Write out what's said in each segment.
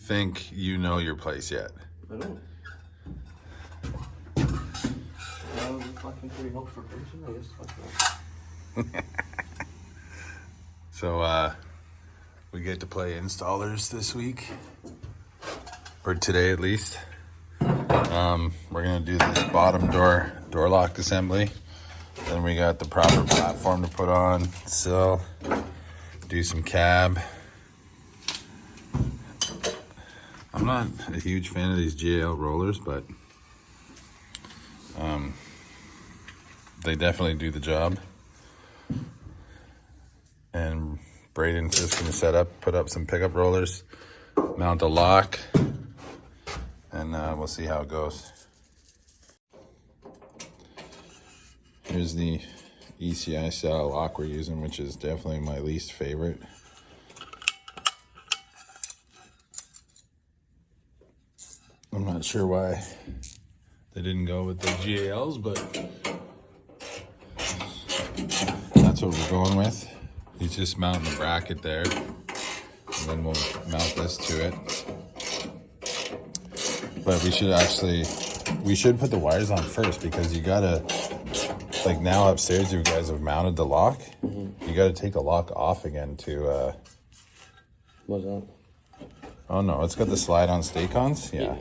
think you know your place yet. I don't. I was a fucking pretty helpful person, I guess. Fuck that. So, we get to play installers this week. Or today at least. We're gonna do this bottom door lock assembly. Then we got the proper platform to put on, sill, do some cab. I'm not a huge fan of these GL rollers, but they definitely do the job. And Braden's just gonna put up some pickup rollers, mount a lock, and we'll see how it goes. Here's the ECI style lock we're using, which is definitely my least favorite. I'm not sure why they didn't go with the GALs, but that's what we're going with. You just mount the bracket there, and then we'll mount this to it. But we should put the wires on first, because you gotta, like now upstairs you guys have mounted the lock. You gotta take the lock off again to What's that? Oh no, it's got the slide on stay-cons? Yeah.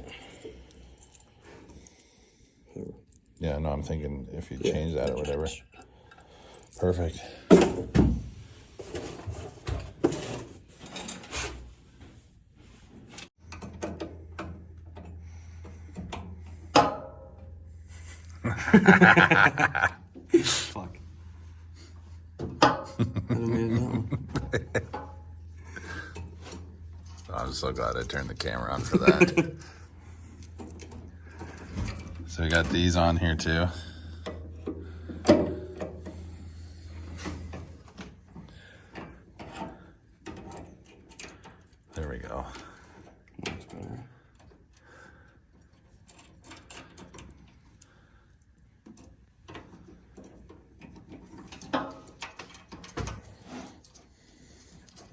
Yeah, no, I'm thinking if you change that or whatever. Perfect. Fuck. I don't know. I'm so glad I turned the camera on for that. So we got these on here too. There we go. That's better.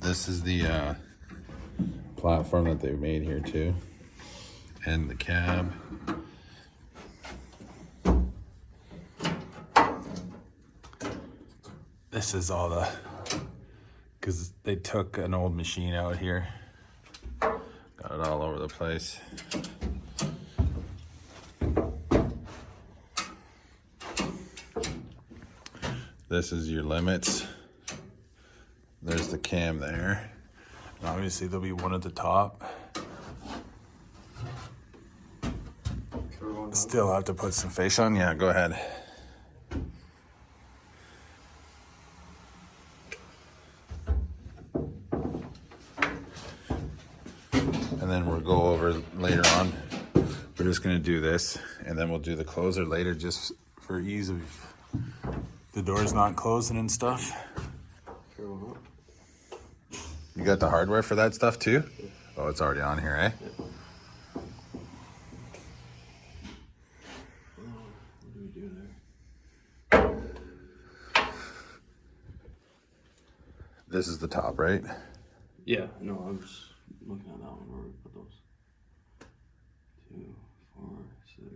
This is the platform that they've made here too, and the cab. This is all because they took an old machine out here, got it all over the place. This is your limits. There's the cam there. And obviously there'll be one at the top. Still have to put some face on. Yeah, go ahead. And then we'll go over later on. We're just gonna do this, and then we'll do the closer later, just for ease of the doors not closing and stuff. Sure. You got the hardware for that stuff too? Yeah. Oh, it's already on here, eh? Yeah. What do we do there? This is the top, right? Yeah, no, I'm just looking at that one. Where we put those? 2, 4, 6.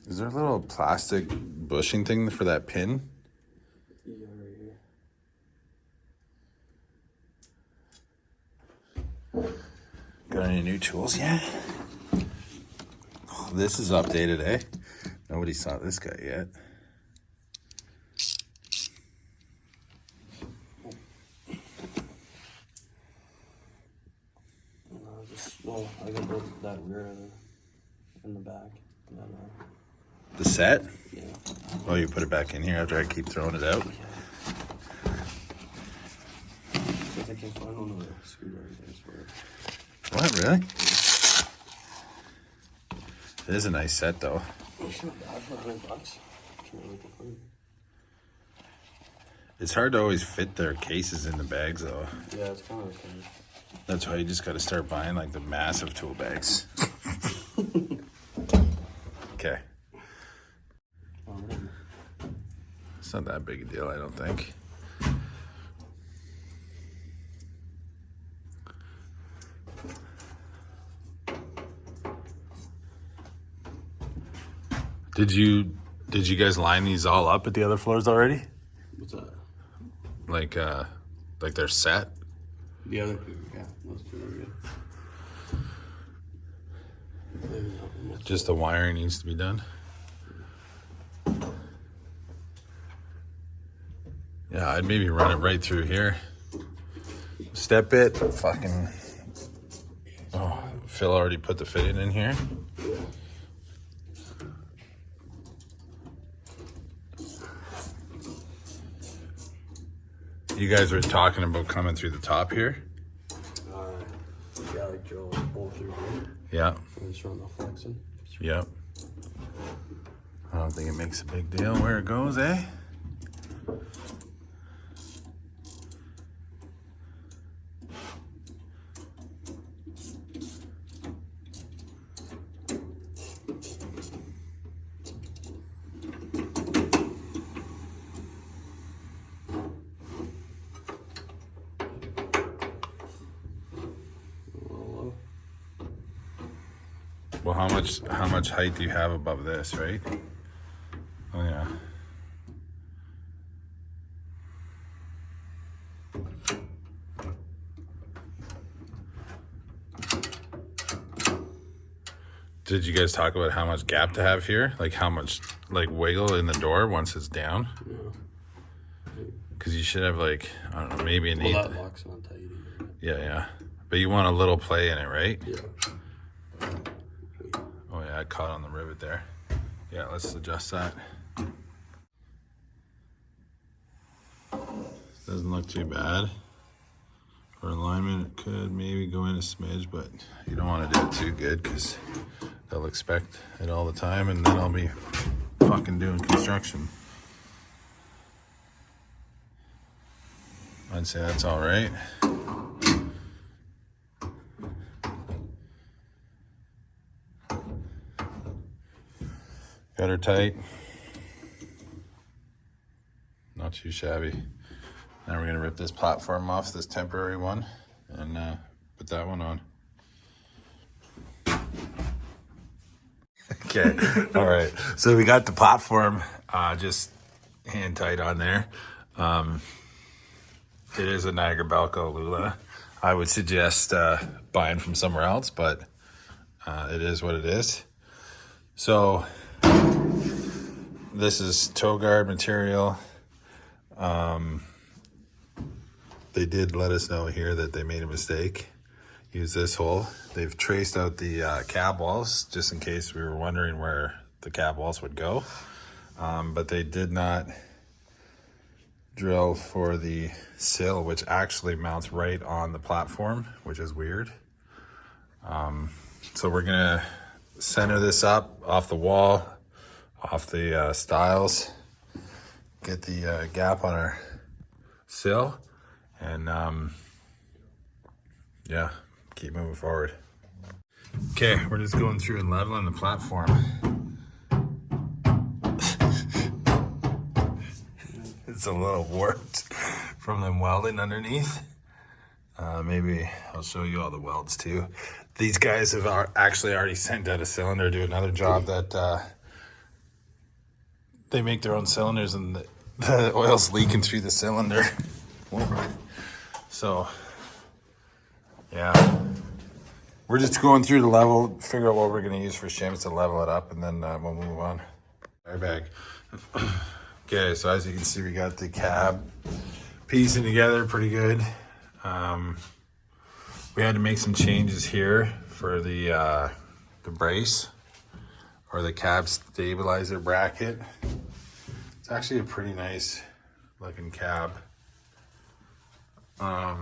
Is there a little plastic bushing thing for that pin? Yeah, right here. Got any new tools yet? Oh, this is updated, eh? Nobody saw this guy yet. Well, I can put that rear in the back. And then, The set? yeah. Oh, you put it back in here after I keep throwing it out? I think I can find one of the screwdrivers, I swear. What, really? It is a nice set, though. It's not bad for $100. Can't really complain. It's hard to always fit their cases in the bags, though. Yeah, it's kind of okay. That's why you just got to start buying, like, the massive tool bags. Okay. It's not that big a deal, I don't think. Did you guys line these all up at the other floors already? What's that? Like they're set? The other two, yeah, those two are good. Just the wiring needs to be done. Yeah, I'd maybe run it right through here. Step it, fucking. Oh, Phil already put the fitting in here. You guys were talking about coming through the top here? Yeah, like drill a hole through here. Yeah. And just run the flexing. Yep. I don't think it makes a big deal where it goes, eh? Well, how much height do you have above this, right? Oh yeah. Did you guys talk about how much gap to have here? Like how much like wiggle in the door once it's down? Yeah. Because you should have like, I don't know, maybe an Well, eighth. that locks on tight. Yeah, yeah. But you want a little play in it, right? Yeah. Oh yeah, I caught on the rivet there. Yeah, let's adjust that. Doesn't look too bad. For alignment, it could maybe go in a smidge, but you don't want to do it too good because they'll expect it all the time and then I'll be fucking doing construction. I'd say that's all right. Got her tight. Not too shabby. Now we're gonna rip this platform off, this temporary one, and put that one on. Okay, all right. So we got the platform just hand tight on there. It is a Niagara Balco Lula. I would suggest buying from somewhere else, but it is what it is. So this is toe guard material. They did let us know here that they made a mistake. Use this hole. They've traced out the cab walls just in case we were wondering where the cab walls would go. But they did not drill for the sill, which actually mounts right on the platform, which is weird. So we're gonna center this up off the wall, off the stiles, get the gap on our sill, and yeah, keep moving forward. Okay, we're just going through and leveling the platform. It's a little warped from them welding underneath. Maybe I'll show you all the welds too. These guys have actually already sent out a cylinder to another job that they make their own cylinders and the oil's leaking through the cylinder. So, yeah. We're just going through the level, figure out what we're gonna use for shims to level it up, and then we'll move on. Airbag. Okay, so as you can see, we got the cab piecing together pretty good. We had to make some changes here for the brace or the cab stabilizer bracket. It's actually a pretty nice looking cab. I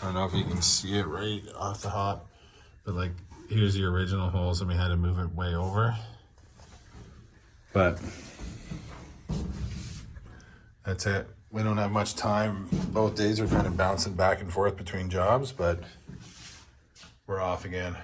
don't know if you can see it right off the hop, but like here's the original holes and we had to move it way over. But that's it. We don't have much time. Both days are kind of bouncing back and forth between jobs, but we're off again.